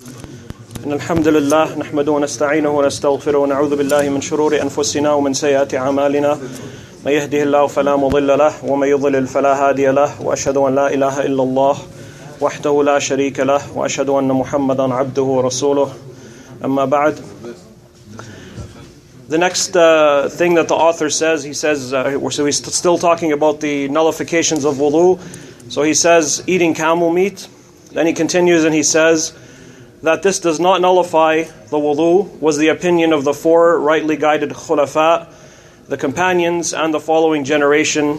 إن الحمد لله نحمده ونستعينه ونستغفره ونعوذ بالله من شرور أنفسنا ومن سيئات أعمالنا من يهده الله فلا مضل له ومن يضلل فلا هادي له وأشهد أن لا إله إلا الله وحده لا شريك له وأشهد أن محمدا عبده ورسوله أما بعد. The next thing that the author says, he says, so he's still talking about the nullifications of wudhu. So he says, eating camel meat. Then he continues and he says that this does not nullify the wudhu was the opinion of the four rightly guided khulafa, the companions and the following generation,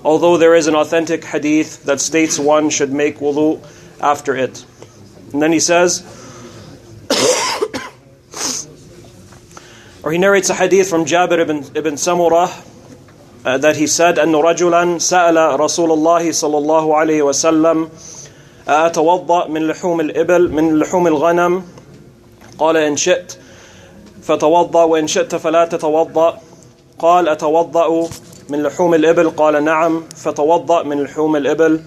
although there is an authentic hadith that states one should make wudhu after it. And then he says, or he narrates a hadith from Jabir ibn Samurah that he said, أن رجلا سأل رسول الله صلى الله عليه وسلم أتوضأ من لحوم الإبل من لحوم الغنم قال إن شئت فتوضأ وإن شئت فلا تتوضأ قال أتوضأ من لحوم الإبل قال نعم فتوضأ من لحوم الإبل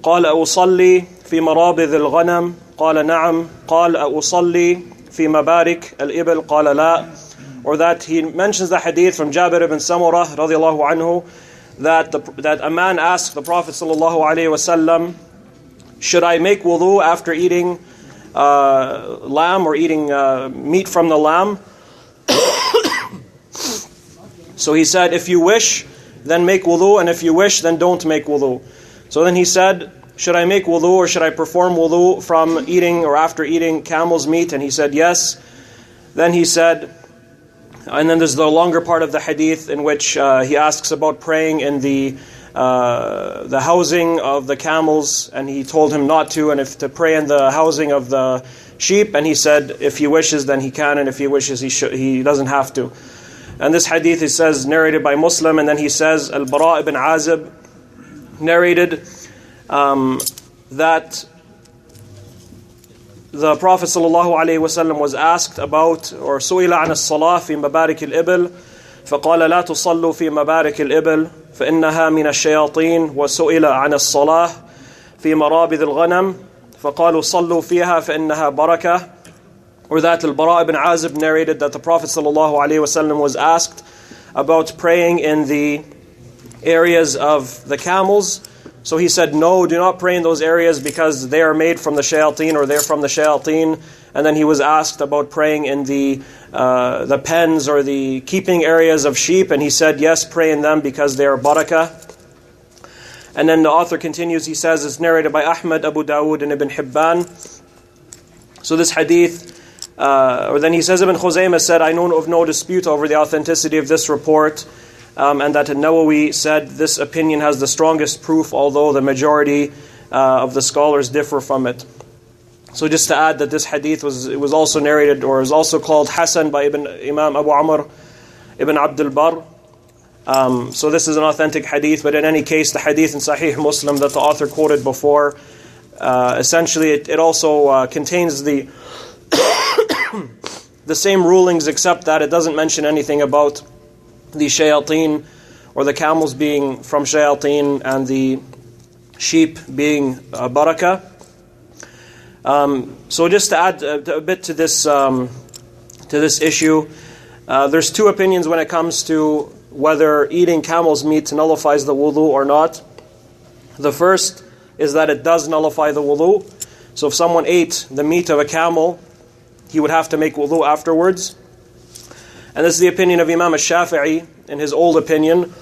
قال أصلي في مرابض الغنم قال نعم قال أصلي في مبارك الإبل قال لا. Or that he mentions the hadith from Jabir ibn Samurah radiallahu anhu that a man asked the Prophet sallallahu alaihi wasallam, should I make wudhu after eating lamb or eating meat from the lamb? So he said, if you wish, then make wudhu, and if you wish, then don't make wudhu. So then he said, should I make wudhu or should I perform wudhu from eating or after eating camel's meat? And he said, yes. Then he said, and then there's the longer part of the hadith in which he asks about praying in the housing of the camels, and he told him not to, and if to pray in the housing of the sheep, and he said if he wishes then he can, and if he wishes he doesn't have to. And this hadith, he says, narrated by Muslim, and then he says Al-Bara ibn Azib narrated that the Prophet ﷺ was asked about, or سئل عن الصلاة في مبارك الإبل فقال لا تصلوا في مبارك الإبل فإنها من الشياطين وسئل عن الصلاة في مرابض الغنم فقالوا صلوا فيها فإنها بركة. Or that Al-Bara ibn Azib narrated that the Prophet ﷺ was asked about praying in the areas of the camels. So he said, no, do not pray in those areas because they are made from the shayateen, or they're from the shayateen. And then he was asked about praying in the pens or the keeping areas of sheep, and he said, yes, pray in them because they are barakah. And then the author continues, he says, it's narrated by Ahmad, Abu Dawood, and Ibn Hibban. So this hadith, or then he says, Ibn Khuzaymah said, I know of no dispute over the authenticity of this report, and that An-Nawawi said this opinion has the strongest proof, although the majority of the scholars differ from it. So just to add that this hadith was also narrated, or is also called Hasan by Imam Abu Amr ibn Abdul Barr. So this is an authentic hadith, but in any case, the hadith in Sahih Muslim that the author quoted before, essentially it also contains the the same rulings, except that it doesn't mention anything about the shayateen, or the camels being from shayateen and the sheep being barakah. So just to add a bit to this issue, there's two opinions when it comes to whether eating camel's meat nullifies the wudhu or not. The first is that it does nullify the wudhu. So if someone ate the meat of a camel, he would have to make wudhu afterwards. And this is the opinion of Imâm Ash-Shâfi'î in his old opinion.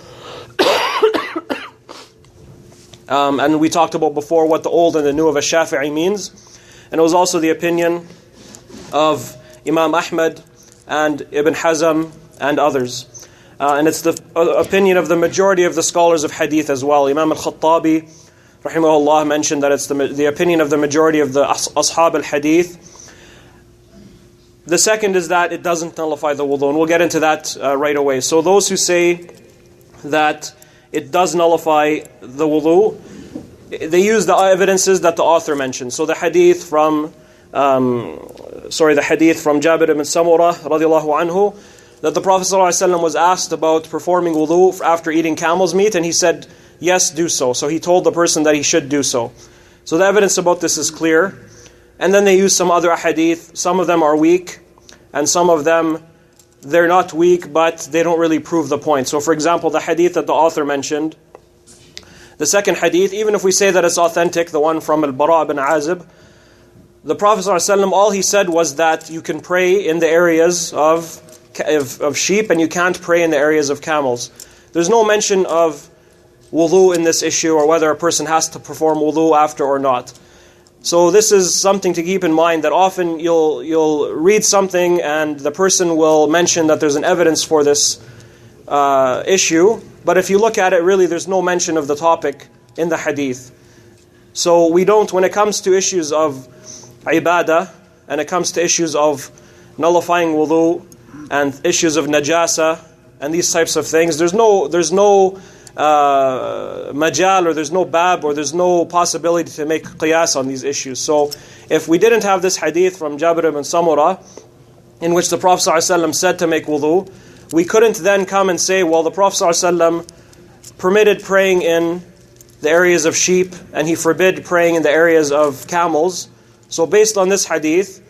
And we talked about before what the old and the new of Ash-Shâfi'î means. And it was also the opinion of Imâm Ahmad and Ibn Hazm and others. And it's the opinion of the majority of the scholars of hadith as well. Imam al-Khattabi, rahimahullah, mentioned that it's the opinion of the majority of the ashab al-hadith. The second is that it doesn't nullify the wudu, and we'll get into that right away. So those who say that it does nullify the wudu, they use the evidences that the author mentioned. So the hadith from Jabir ibn Samurah radiallahu anhu, that the Prophet ﷺ was asked about performing wudu after eating camel's meat, and he said, yes, do so. So he told the person that he should do so. So the evidence about this is clear. And then they use some other hadith. Some of them are weak, and some of them, they're not weak, but they don't really prove the point. So for example, the hadith that the author mentioned, the second hadith, even if we say that it's authentic, the one from al-Bara' bin Azib, the Prophet ﷺ, all he said was that you can pray in the areas of sheep and you can't pray in the areas of camels. There's no mention of wudhû in this issue, or whether a person has to perform wudhû after or not. So this is something to keep in mind, that often you'll read something and the person will mention that there's an evidence for this issue, but if you look at it, really there's no mention of the topic in the hadith. So we don't, when it comes to issues of ibadah, and it comes to issues of nullifying wudhu and issues of najasa and these types of things, there's no majal, or there's no bab, or there's no possibility to make qiyas on these issues. So if we didn't have this hadith from Jabir ibn Samurah, in which the Prophet ﷺ said to make wudhu, we couldn't then come and say, well, the Prophet ﷺ permitted praying in the areas of sheep and he forbid praying in the areas of camels. So based on this hadith,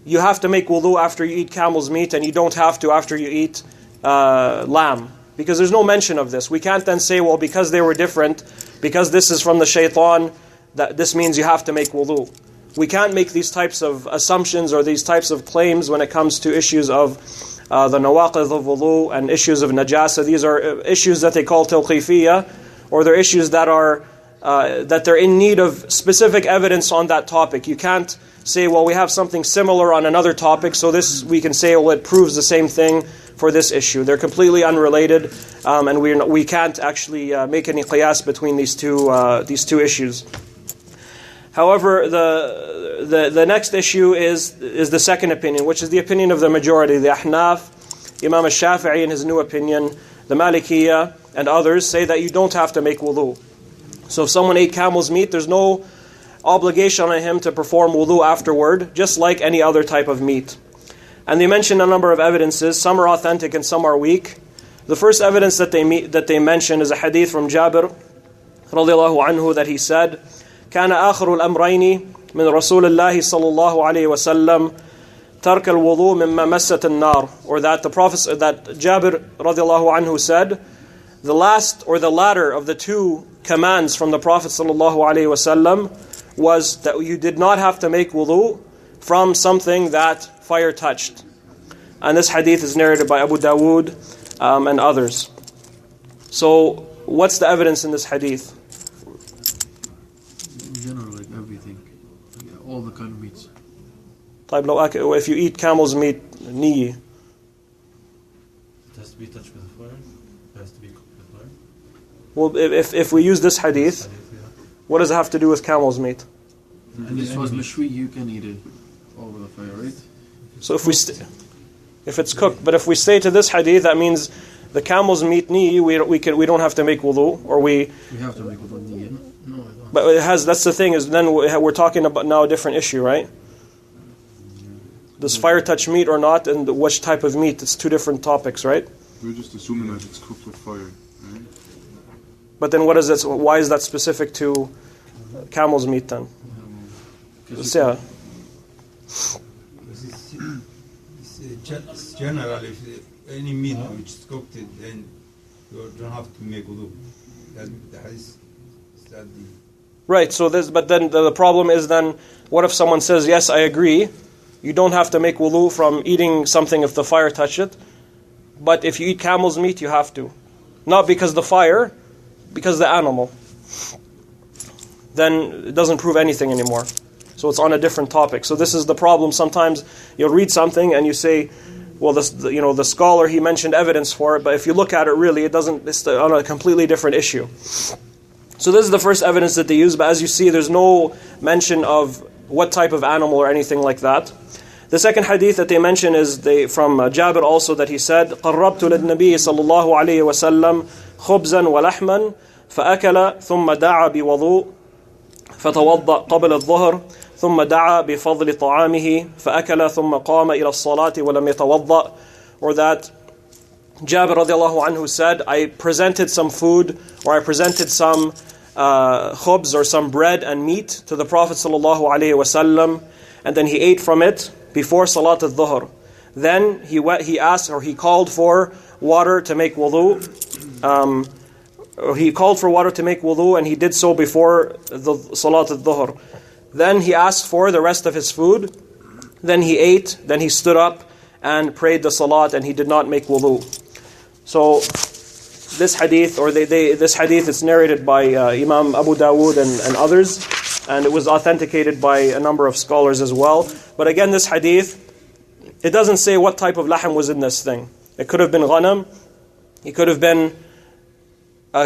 you have to make wudhu after you eat camel's meat, and you don't have to after you eat lamb. Because there's no mention of this. We can't then say, well, because they were different, because this is from the shaitan, that this means you have to make wudu. We can't make these types of assumptions or these types of claims when it comes to issues of the nawaqidh of wudu and issues of najasa. These are issues that they call tawqifiyya, or they're issues that are that they're in need of specific evidence on that topic. You can't say, well, we have something similar on another topic, so this we can say, well, it proves the same thing for this issue. They're completely unrelated, and we can't actually make any qiyas between these two issues. However, the next issue is the second opinion, which is the opinion of the majority, the Ahnaf, Imâm Ash-Shâfi'î in his new opinion, the Malikiyya, and others say that you don't have to make wudhu. So if someone ate camel's meat, there's no obligation on him to perform wudhu afterward, just like any other type of meat. And they mention a number of evidences. Some are authentic and some are weak. The first evidence that they mention is a hadith from Jabir radiallahu anhu, that he said, كان آخر الأمرين من رسول الله صلى الله عليه وسلم ترك الوضوء مما مست النار. Or that Jabir radiallahu anhu said, the last or the latter of the two commands from the Prophet sallallahu alaihi wasallam was that you did not have to make wudu from something that fire touched. And this hadith is narrated by Abu Dawood and others. So what's the evidence in this hadith? In general, like everything, all the kind of meats. If you eat camel's meat, niyi. It has to be touched with fire? It has to be cooked with fire? Well, if we use this hadith, what does it have to do with camel's meat? And this was mashwi, you can eat it over the fire, right? So if it's cooked, but if we stay to this hadith, that means the camel's meat niyi, we don't have to make wudu, or we have to make wudu niyi. No, but it has. That's the thing, is then we're talking about now a different issue, right? Does fire touch meat or not, and which type of meat? It's two different topics, right? We're just assuming that it's cooked with fire, right? But then what is it? Why is that specific to camel's meat then? Yeah. It's general. If any meat which is cooked, then you don't have to make wudu. Right. So but then the problem is then, what if someone says, yes, I agree, you don't have to make wudu from eating something if the fire touched it, but if you eat camel's meat, you have to, not because the fire, because the animal. Then it doesn't prove anything anymore. So it's on a different topic. So this is the problem. Sometimes you'll read something and you say, well, the scholar, he mentioned evidence for it, but if you look at it, really, it's on a completely different issue. So this is the first evidence that they use, but as you see, there's no mention of what type of animal or anything like that. The second hadith that they mention is from Jabir also, that he said, قَرَّبْتُ لِلنَّبِيِّ صَلَّى اللَّهُ عَلَيْهِ وَسَلَّمْ خُبْزًا وَلَحْمًا فَأَكَلَ ثُمَّ دَعَى بِوَضُوءٍ فَتَوَضَّأَ قَبْلَ الظُّهْرِ ثم دعا بفضل طعامه فأكل ثم قام إلى الصلاة ولم يتوضأ. Or that Jabir radiallahu anhu said, I presented some food, or I presented some khubz or some bread and meat to the Prophet sallallahu alaihi wasallam, and then he ate from it before Salat al-Dhuhr. Then he asked, or he called for water to make wudu. He called for water to make wudu, and he did so before the Salat al-Dhuhr. Then he asked for the rest of his food. Then he ate. Then he stood up and prayed the Salat, and he did not make wudu. So this hadith, this hadith is narrated by Imam Abu Dawood and others, and it was authenticated by a number of scholars as well. But again, this hadith, it doesn't say what type of lahm was in this thing. It could have been ghanam, it could have been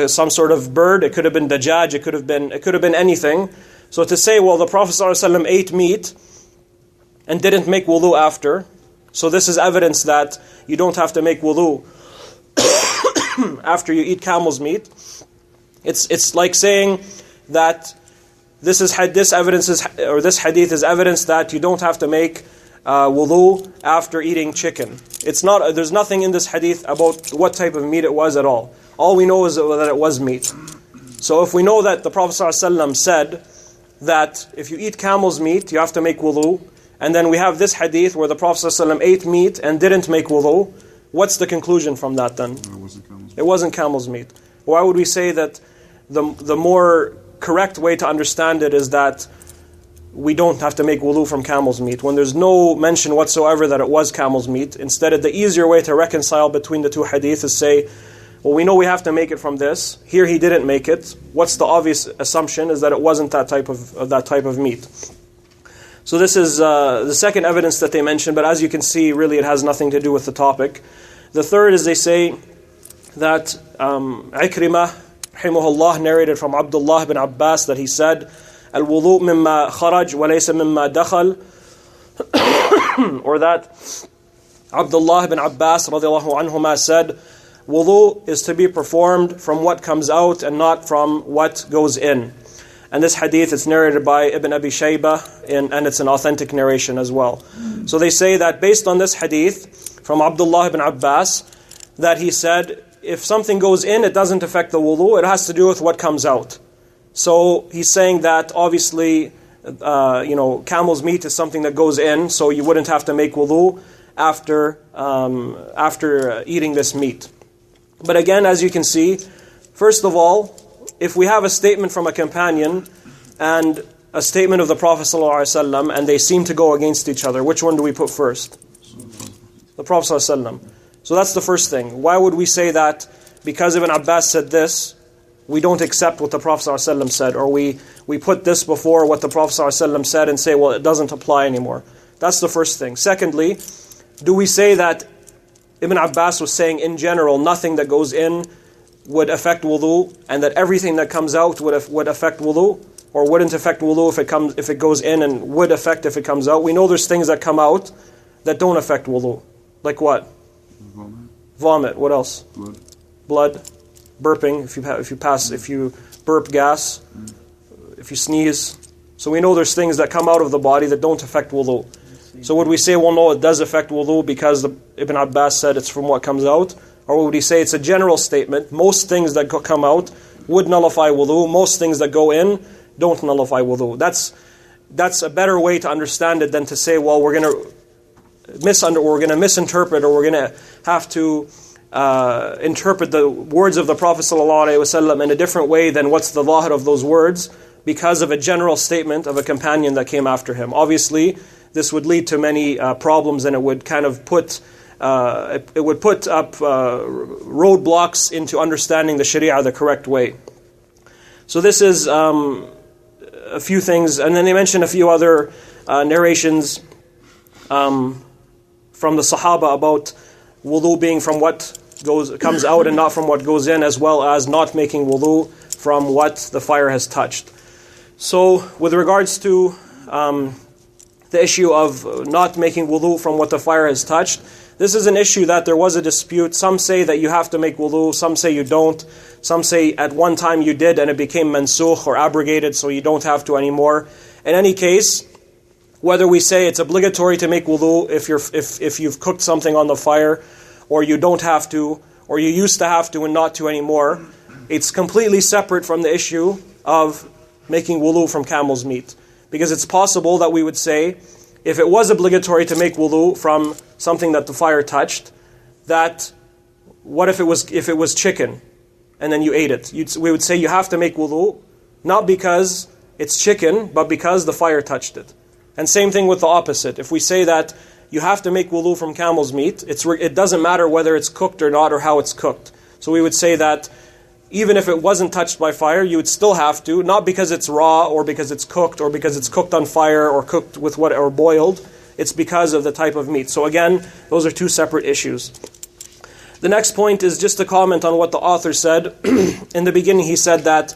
some sort of bird, it could have been dajjaj, it could have been anything. So to say, well, the Prophet ﷺ ate meat and didn't make wudu after, so this is evidence that you don't have to make wudu after you eat camel's meat. It's like saying that this hadith is evidence that you don't have to make wudu after eating chicken. There's nothing in this hadith about what type of meat it was at all. All we know is that it was meat. So if we know that the Prophet ﷺ said that if you eat camel's meat, you have to make wudu, and then we have this hadith where the Prophet ﷺ ate meat and didn't make wudu, what's the conclusion from that then? It wasn't camel's meat. Why would we say that the more correct way to understand it is that we don't have to make wudu from camel's meat, when there's no mention whatsoever that it was camel's meat? Instead, the easier way to reconcile between the two hadith is say, well, we know we have to make it from this. Here he didn't make it. What's the obvious assumption is that it wasn't that type of meat. So this is the second evidence that they mention, but as you can see, really it has nothing to do with the topic. The third is they say that Ikrimah, rahimahullah, narrated from Abdullah bin Abbas that he said, Al-wudu mimma kharaj wa laysa mimma dakhal, or that Abdullah bin Abbas radiallahu anhuma said, wudu is to be performed from what comes out and not from what goes in. And this hadith is narrated by Ibn Abi Shaybah, and it's an authentic narration as well. So they say that based on this hadith from Abdullah ibn Abbas, that he said, if something goes in, it doesn't affect the wudu, it has to do with what comes out. So he's saying that obviously, camel's meat is something that goes in, so you wouldn't have to make wudu after eating this meat. But again, as you can see, first of all, if we have a statement from a companion and a statement of the Prophet ﷺ, and they seem to go against each other, which one do we put first? The Prophet ﷺ. So that's the first thing. Why would we say that because Ibn Abbas said this, we don't accept what the Prophet ﷺ said, or we put this before what the Prophet ﷺ said and say, well, it doesn't apply anymore? That's the first thing. Secondly, do we say that Ibn Abbas was saying in general, nothing that goes in would affect wudu, and that everything that comes out would affect wudu, or wouldn't affect wudu if it goes in, and would affect if it comes out? We know there's things that come out that don't affect wudu. Like what? Vomit. What else? Blood. Burping. If you burp gas. If you sneeze. So we know there's things that come out of the body that don't affect wudu. So would we say, well, no, it does affect wudu because Ibn Abbas said it's from what comes out? Or would he say it's a general statement? Most things that come out would nullify wudu. Most things that go in don't nullify wudu. That's a better way to understand it than to say, well, we're going to misinterpret, or we're going to have to interpret the words of the Prophet ﷺ in a different way than what's the zahir of those words because of a general statement of a companion that came after him. Obviously, this would lead to many problems, and it would kind of put up roadblocks into understanding the Sharia the correct way. So this is a few things, and then they mention a few other narrations from the Sahaba about wudu being from what comes out and not from what goes in, as well as not making wudu from what the fire has touched. So with regards to the issue of not making wudu from what the fire has touched, this is an issue that there was a dispute. Some say that you have to make wudu, some say you don't. Some say at one time you did and it became mansukh or abrogated, so you don't have to anymore. In any case, whether we say it's obligatory to make wudu if you've cooked something on the fire, or you don't have to, or you used to have to and not to anymore, it's completely separate from the issue of making wudu from camel's meat. Because it's possible that we would say if it was obligatory to make wudhu from something that the fire touched, what if it was chicken and then you ate it? We would say you have to make wudhu, not because it's chicken, but because the fire touched it. And same thing with the opposite. If we say that you have to make wudhu from camel's meat, it doesn't matter whether it's cooked or not or how it's cooked. So we would say that even if it wasn't touched by fire, you would still have to, not because it's raw or because it's cooked or because it's cooked on fire or cooked with or boiled. It's because of the type of meat. So again, those are two separate issues. The next point is just to comment on what the author said. In the beginning, he said that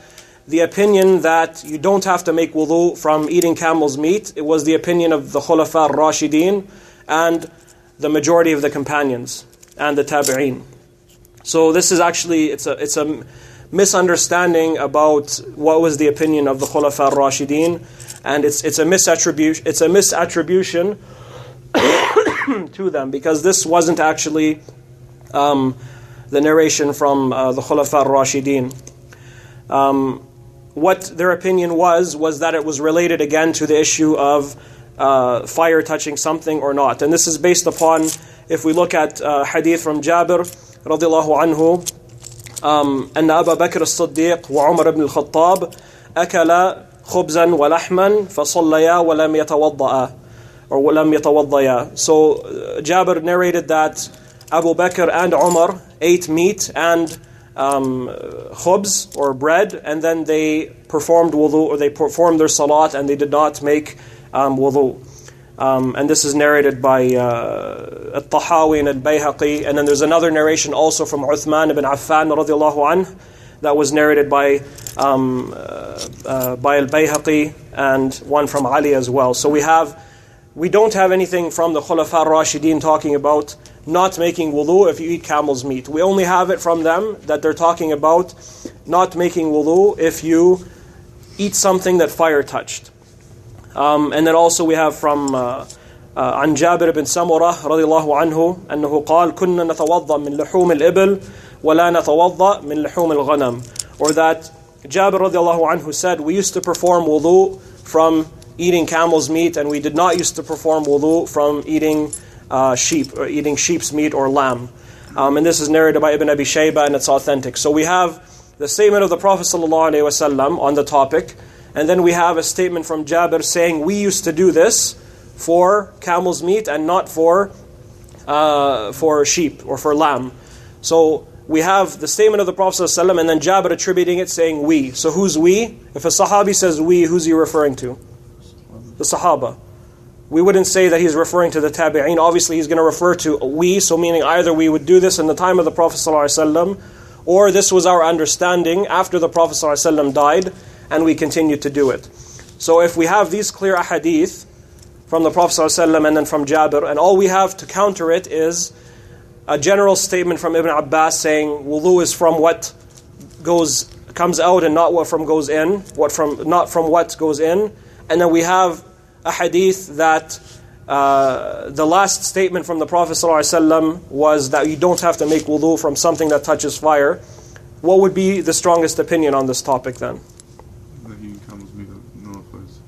the opinion that you don't have to make wudu from eating camel's meat, it was the opinion of the Khulafa ar-Rashidin and the majority of the companions and the tabi'een. So this is actually, it's a misunderstanding about what was the opinion of the Khulafa ar-Rashidin, and it's a misattribution to them, because this wasn't actually the narration from the Khulafa ar-Rashidin. What their opinion was that it was related again to the issue of fire touching something or not. And this is based upon, if we look at hadith from Jabir radiallahu anhu, أن أبا بكر الصديق وعمر بن الخطاب أكلا خبزا ولحما فصليا ولم يتوضأ or ولم يتوضيا. So Jabir narrated that Abu Bakr and Umar ate meat and khubz or bread, and then they performed wudu, or they performed their salat, and they did not make wudu. And this is narrated by at-Tahârah and al-Bayhaqi. And then there's another narration also from Uthman ibn Affan radiallahu anhu that was narrated by al-Bayhaqi, and one from Ali as well. So we don't have anything from the Khulafa ar-Rashidin talking about not making wudu if you eat camel's meat. We only have it from them that they're talking about not making wudu if you eat something that fire touched. And then also we have from عن جابر بن سمرة رضي الله عنه أنه قال كنا نتوضأ من لحوم الإبل ولا نتوضأ من لحوم الغنم. Or that Jabir رضي الله عنه said, we used to perform wudu from eating camel's meat, and we did not used to perform wudu from eating sheep, or eating sheep's meat or lamb. And this is narrated by Ibn Abi Shayba, and it's authentic. So we have the statement of the Prophet ﷺ on the topic, and then we have a statement from Jabir saying we used to do this for camel's meat and not for sheep or for lamb. So we have the statement of the Prophet ﷺ and then Jabir attributing it, saying we. So who's we? If a Sahabi says we, who's he referring to? The Sahaba. We wouldn't say that he's referring to the Tabi'een. Obviously he's going to refer to we, so meaning either we would do this in the time of the Prophet ﷺ, or this was our understanding after the Prophet ﷺ died, and we continue to do it. So if we have these clear ahadith from the Prophet ﷺ and then from Jabir, and all we have to counter it is a general statement from Ibn Abbas saying wudu is from what comes out and not what from goes in, not from what goes in. And then we have a hadith that the last statement from the Prophet ﷺ was that you don't have to make wudu from something that touches fire. What would be the strongest opinion on this topic then? That eating camel's meat nullifies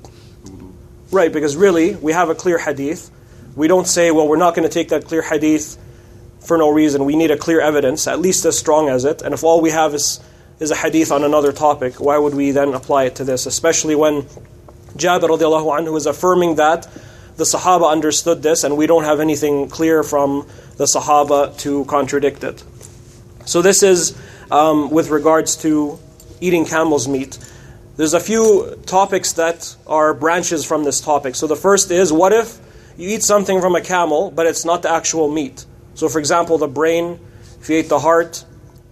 the wudu. Right, because really we have a clear hadith. We don't say, well, we're not going to take that clear hadith for no reason. We need a clear evidence, at least as strong as it. And if all we have is a hadith on another topic, why would we then apply it to this? Especially when Jabir radiallahu anhu is affirming that the Sahaba understood this, and we don't have anything clear from the Sahaba to contradict it. So this is with regards to eating camel's meat. There's a few topics that are branches from this topic. So the first is, what if you eat something from a camel, but it's not the actual meat? So for example, the brain, if you ate the heart,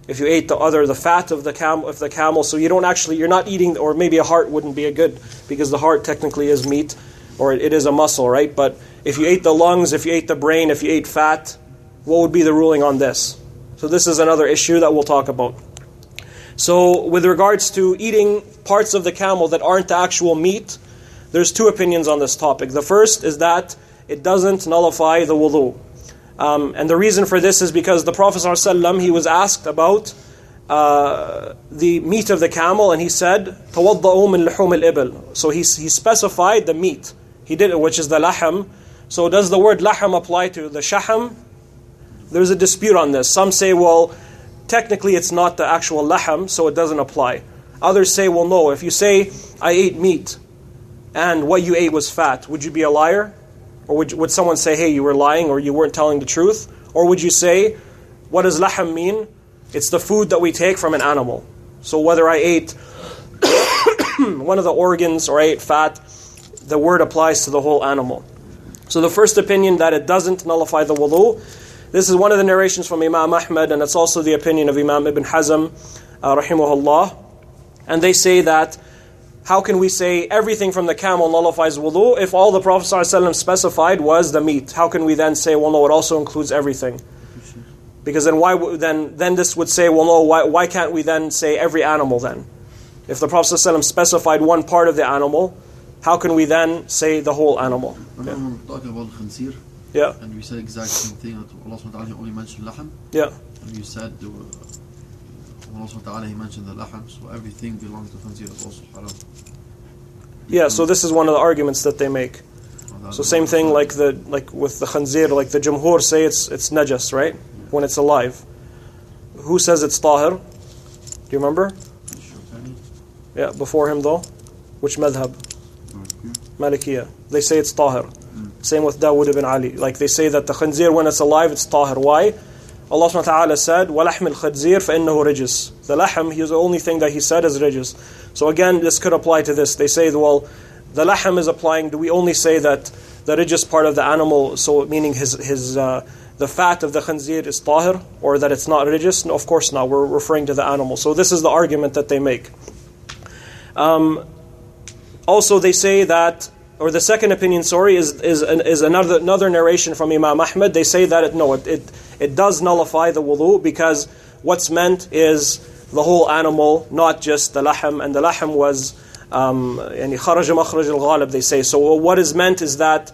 if you ate the fat of the camel, so you're not eating, or maybe a heart wouldn't be a good, because the heart technically is meat, or it is a muscle, right? But if you ate the lungs, if you ate the brain, if you ate fat, what would be the ruling on this? So this is another issue that we'll talk about. So with regards to eating parts of the camel that aren't the actual meat, there's two opinions on this topic. The first is that it doesn't nullify the wudu. And the reason for this is because the Prophet ﷺ, he was asked about the meat of the camel, and he said, تَوَضَّأُوا مِنْ لُحُومِ الْإِبِلِ. So he specified the meat. He did it, which is the lahm, So does the word lahm apply to the shaham? There's a dispute on this. Some say, well, technically it's not the actual lahm, so it doesn't apply. Others say, well, no, if you say, I ate meat, and what you ate was fat, would you be a liar? Or would someone say, hey, you were lying, or you weren't telling the truth? Or would you say, what does lahm mean? It's the food that we take from an animal. So whether I ate one of the organs or I ate fat, the word applies to the whole animal. So the first opinion that it doesn't nullify the wudu, this is one of the narrations from Imâm Ahmad, and it's also the opinion of Imam Ibn Hazm, rahimahullah. And they say that, how can we say everything from the camel nullifies wudu if all the Prophet ﷺ specified was the meat? How can we then say, well, no, it also includes everything? Because then then this would say, well, no, why can't we then say every animal then? If the Prophet ﷺ specified one part of the animal, how can we then say the whole animal? When we were talking about khanzir, Yeah. and we said exact same thing, that Allah subhanahu wa ta'ala only mentioned lahm, Yeah. and you said Allah subhanahu wa ta'ala, He mentioned the lahm, so everything belongs to khanzir is also haram. Yeah, so this is one of the arguments that they make. So same thing like with the khanzir, like the jumhur say it's najas, right? When it's alive. Who says it's tahir? Do you remember? Yeah, before him though? Which madhab? Malikiyah. They say it's tahir. Same with Dawood ibn Ali. Like they say that the khanzir, when it's alive, it's tahir. Why? Allah subhanahu wa ta'ala said, وَلَحْمِ الْخَنْزِيرِ فَإِنَّهُ رِجِسٌ. The lahm, the only thing that he said is rijis. So again, this could apply to this. They say, well, the lahm is applying, do we only say that the rijis part of the animal, so meaning the fat of the khanzir is tahir, or that it's not rijis? No, of course not. We're referring to the animal. So this is the argument that they make. Also, they say that, or the second opinion, is another narration from Imâm Ahmad. They say that it does nullify the wudu, because what's meant is the whole animal, not just the lahm. And the lahm was يعني خرج مخرج الغالب, they say. So what is meant is that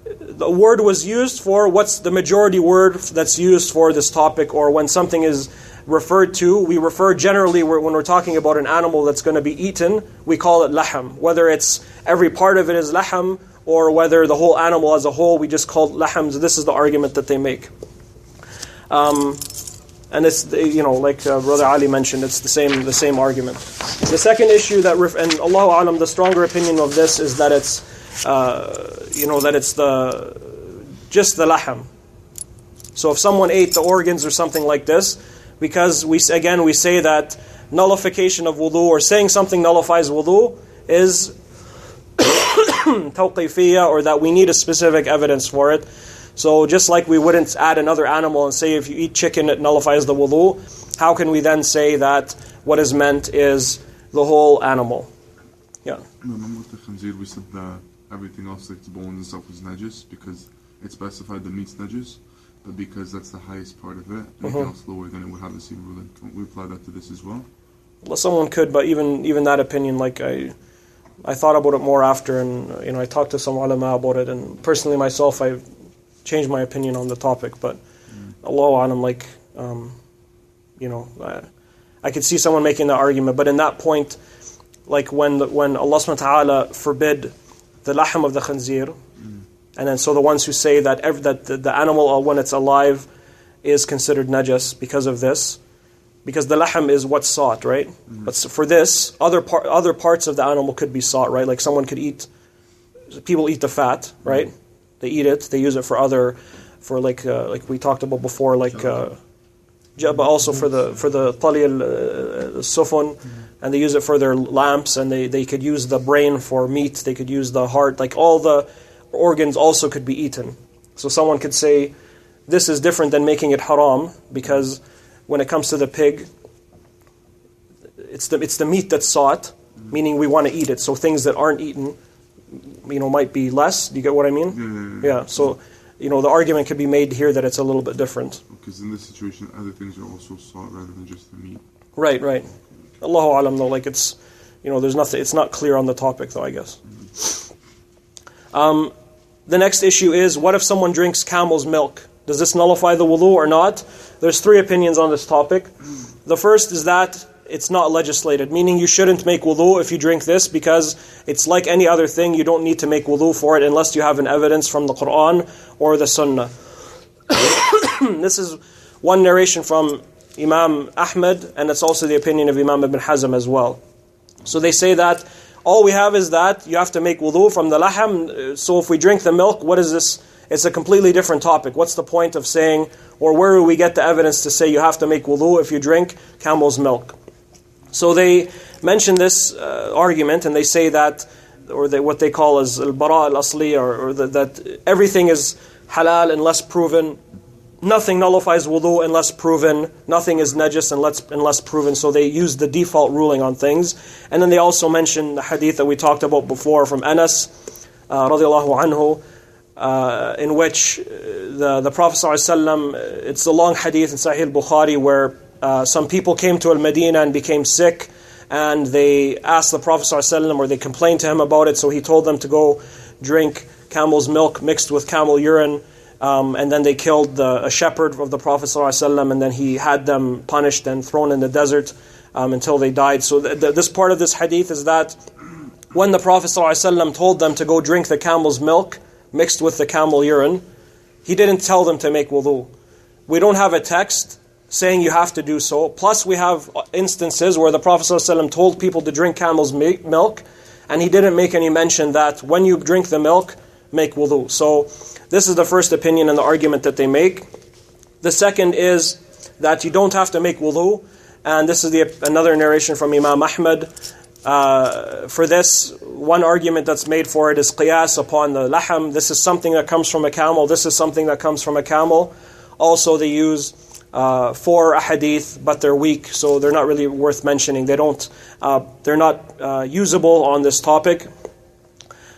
the word was used for what's the majority word that's used for this topic, or when something is referred to, we refer generally when we're talking about an animal that's going to be eaten, we call it lahm. Whether it's every part of it is lahm, or whether the whole animal as a whole, we just call it lahm. So this is the argument that they make. And it's, like Brother Ali mentioned, it's the same argument. The second issue and Allahu A'lam, the stronger opinion of this is that it's that it's just the lahm. So if someone ate the organs or something like this, because we say that nullification of wudu, or saying something nullifies wudu, is tawqifiyya, or that we need a specific evidence for it. So just like we wouldn't add another animal and say if you eat chicken it nullifies the wudu, how can we then say that what is meant is the whole animal? Yeah. Remember with the khanzir we said that everything else like the bones and stuff was najis, because it specified the meat's najis, but because that's the highest part of it, anything else lower than it would have the same ruling. Can we apply that to this as well? Well, someone could, but even that opinion, like I thought about it more after, and I talked to some ulama about it, and personally myself I changed my opinion on the topic. But Allahu A'lam, I could see someone making that argument, but in that point, like when Allah subhanahu wa ta'ala forbid the lahm of the khanzir, and then so the ones who say that the animal when it's alive is considered najas because of this, because the lahm is what's sought, right? But for this, other parts of the animal could be sought, right? Like people eat the fat, right? They eat it, they use it for like we talked about before, but also for the tali al-sufun, and they use it for their lamps, and they could use the brain for meat, they could use the heart, like all the organs also could be eaten. So someone could say this is different than making it haram, because when it comes to the pig, it's the meat that's sought, meaning we want to eat it. So things that aren't eaten, might be less. Do you get what I mean? Yeah. So, the argument could be made here that it's a little bit different. Because in this situation, other things are also sought rather than just the meat. Right. Allahu A'lam though, like it's, there's nothing, it's not clear on the topic though, I guess. The next issue is, what if someone drinks camel's milk? Does this nullify the wudu or not? There's three opinions on this topic. The first is that it's not legislated, meaning you shouldn't make wudhu if you drink this, because it's like any other thing, you don't need to make wudhu for it unless you have an evidence from the Quran or the Sunnah. This is one narration from Imâm Ahmad, and it's also the opinion of Imam Ibn Hazm as well. So they say that all we have is that you have to make wudhu from the laham. So if we drink the milk, what is this? It's a completely different topic. What's the point of saying, or where do we get the evidence to say you have to make wudu if you drink camel's milk? So they mention this argument, and they say that, or what they call as al-bara al-asli, or that everything is halal unless proven. Nothing nullifies wudu unless proven. Nothing is najis unless proven. So they use the default ruling on things. And then they also mention the hadith that we talked about before from Anas, radiallahu anhu, in which the Prophet ﷺ, it's a long hadith in Sahih al-Bukhari, where some people came to Al-Madinah and became sick, and they asked the Prophet ﷺ, or they complained to him about it, so he told them to go drink camel's milk mixed with camel urine, and then they killed a shepherd of the Prophet ﷺ, and then he had them punished and thrown in the desert until they died. So this part of this hadith is that when the Prophet ﷺ told them to go drink the camel's milk mixed with the camel urine, he didn't tell them to make wudu. We don't have a text saying you have to do so. Plus we have instances where the Prophet ﷺ told people to drink camel's milk, and he didn't make any mention that when you drink the milk, make wudu. So this is the first opinion and the argument that they make. The second is that you don't have to make wudu, and this is another narration from Imâm Ahmad. For this, one argument that's made for it is qiyas upon the laham. This is something that comes from a camel. This is something that comes from a camel. Also, they use 4 ahadith, but they're weak, so they're not really worth mentioning. They're not usable on this topic.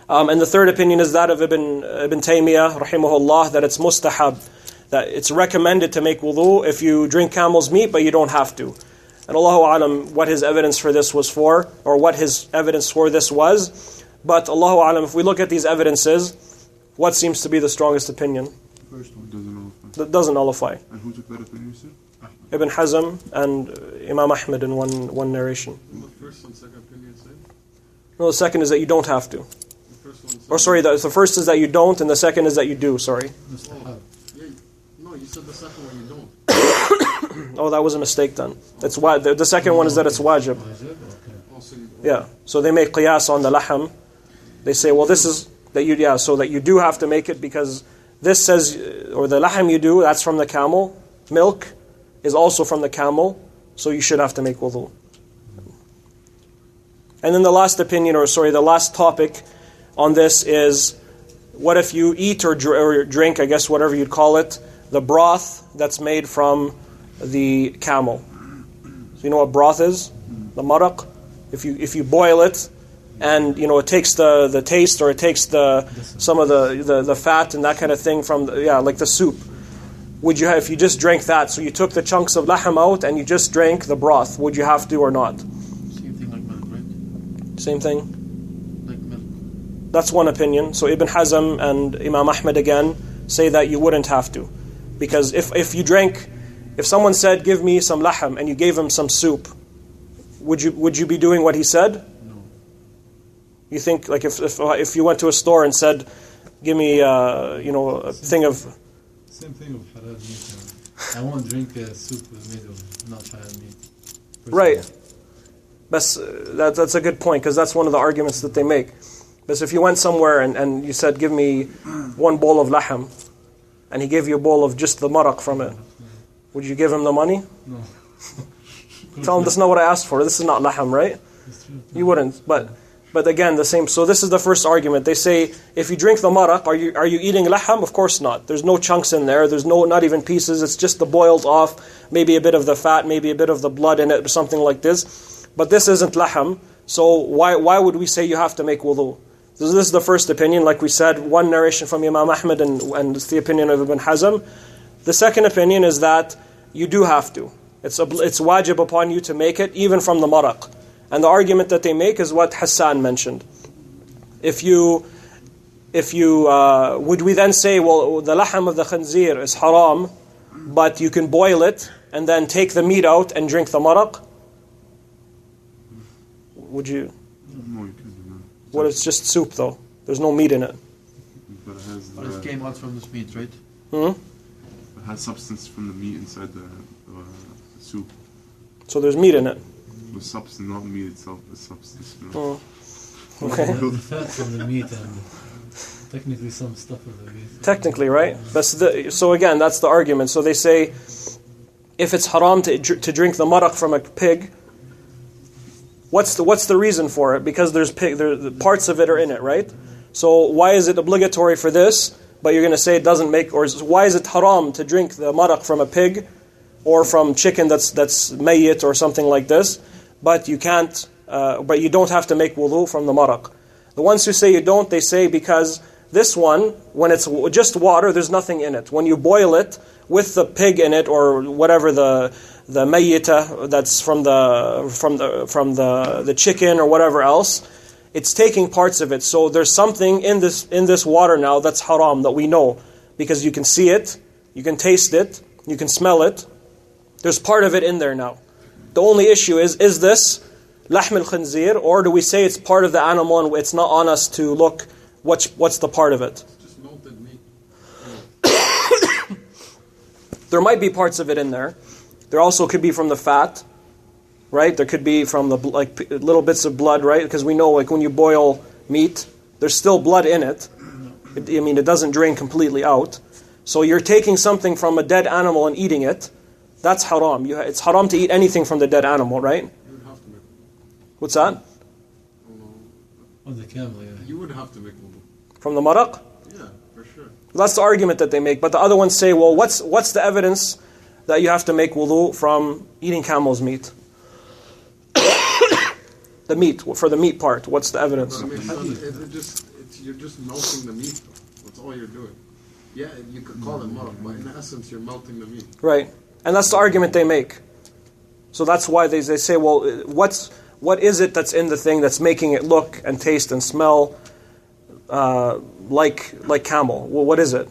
And the third opinion is that of Ibn Taymiyyah, rahimahullah, that it's mustahabb, that it's recommended to make wudu if you drink camel's meat, but you don't have to. And Allahu A'lam what his evidence for this was for, or what his evidence for this was. But Allahu A'lam, if we look at these evidences, what seems to be the strongest opinion? The first one doesn't nullify. That doesn't nullify. And who took that opinion, you said? Ibn Hazm and Imâm Ahmad in one narration. What first and second opinion say? No, the second is that you don't have to. The first one says, Or sorry, the first is that you don't, and the second is that you do, sorry. no, you said the second one you don't. Oh, that was a mistake then. It's the second one is that it's wajib. Yeah, so they make qiyas on the laham. They say, well, this is so that you do have to make it, because this says, or the laham you do, that's from the camel. Milk is also from the camel, so you should have to make wudu. And then the last opinion, the last topic on this is, what if you eat or drink, I guess whatever you'd call it, the broth that's made from the camel. So you know what broth is? The maraq. If you boil it, and it takes the taste, or it takes some of the fat and that kind of thing from like the soup. Would you have, if you just drank that? So you took the chunks of laham out and you just drank the broth. Would you have to or not? Same thing like milk, right? Same thing. Like milk. That's one opinion. So Ibn Hazm and Imâm Ahmad again say that you wouldn't have to, because if someone said, give me some laham, and you gave him some soup, would you be doing what he said? No. You think, like if you went to a store and said, give me a thing of... Same thing with halal meat. I won't drink soup made of not halal meat. Right. That's a good point, because that's one of the arguments that they make. But if you went somewhere and you said, give me 1 bowl of laham, and he gave you a bowl of just the maraq from it, would you give him the money? No. Tell him that's not what I asked for. This is not laham, right? You wouldn't. But again, the same. So this is the first argument. They say, if you drink the maraq, are you eating laham? Of course not. There's no chunks in there. There's not even pieces. It's just the boiled off, maybe a bit of the fat, maybe a bit of the blood in it, or something like this. But this isn't laham. So why would we say you have to make wudu? So this is the first opinion. Like we said, one narration from Imâm Ahmad, and it's the opinion of Ibn Hazm. The second opinion is that you do have to. It's wajib upon you to make it, even from the maraq. And the argument that they make is what Hassan mentioned. If you would we then say, well, the laham of the khanzir is haram, but you can boil it and then take the meat out and drink the maraq? would you? No, you can do that. What if it's just soup though? There's no meat in it. But it has But it came out from this meat, right? Hmm? it has substance from the meat inside the soup. So there's meat in it. The substance, not meat itself, the substance. You know? Oh. Okay. The fat from the meat and technically some stuff of the meat. Technically, right? So again, that's the argument. So they say, if it's haram to drink the maraq from a pig, what's the reason for it? Because there's parts of it are in it, right? So why is it obligatory for this, but you're going to say it doesn't make, or why is it haram to drink the maraq from a pig or from chicken that's mayyit or something like this, but you can't, but you don't have to make wudhû from the maraq? The ones who say you don't, they say because this one, when it's just water, there's nothing in it. When you boil it with the pig in it or whatever the mayyita that's from the chicken or whatever else, it's taking parts of it. So there's something in this water now that's haram that we know, because you can see it, you can taste it, you can smell it. There's part of it in there now. The only issue is this lahm al-khinzir, or do we say it's part of the animal and it's not on us to look what's the part of it? Just melted meat. There might be parts of it in there. There also could be from the fat, right? There could be from the little bits of blood, right? Because we know when you boil meat, there's still blood in it. It doesn't drain completely out. So you're taking something from a dead animal and eating it. That's haram. It's haram to eat anything from the dead animal, right? You would have to make. What's that? On the camel, yeah. You would have to make wudu. From the maraq? Yeah, for sure. That's the argument that they make. But the other ones say, well, what's the evidence that you have to make wudu from eating camel's meat? The meat, for the meat part, what's the evidence? But you're just melting the meat, though. That's all you're doing. Yeah, you could call it maraq, but in essence, you're melting the meat. Right. And that's the argument they make. So that's why they say, well, what is it that's in the thing that's making it look and taste and smell like camel? Well, what is it?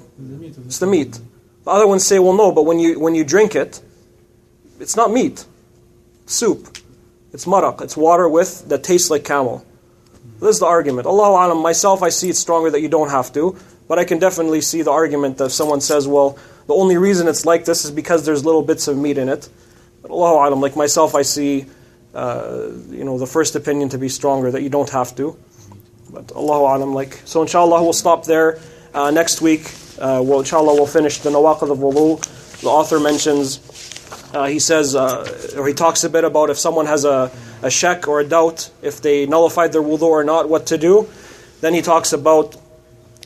It's the meat. The other ones say, well, no, but when you drink it, it's not meat. It's soup. It's maraq. It's water that tastes like camel. This is the argument. Allahu alam, myself, I see it stronger that you don't have to, but I can definitely see the argument that if someone says, well, the only reason it's like this is because there's little bits of meat in it. But Allahu alam, like myself, I see the first opinion to be stronger, that you don't have to. But Allahu alam, so inshallah we'll stop there. Next week, inshallah we'll finish the nawaqid of wudhû. The author mentions, he says, or he talks a bit about if someone has a shak or a doubt, if they nullified their wudhû or not, what to do. Then he talks about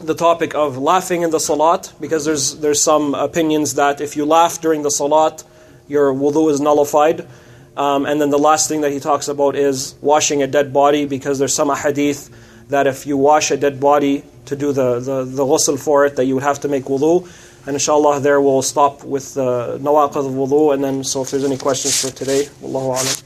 the topic of laughing in the salat, because there's some opinions that if you laugh during the salat, your wudhû is nullified. And then the last thing that he talks about is washing a dead body, because there's some hadith that if you wash a dead body to do the ghusl for it, that you would have to make wudhû. And inshallah there we'll stop with the nawaqid of wudhû, and then so if there's any questions for today, wallahu a'lam.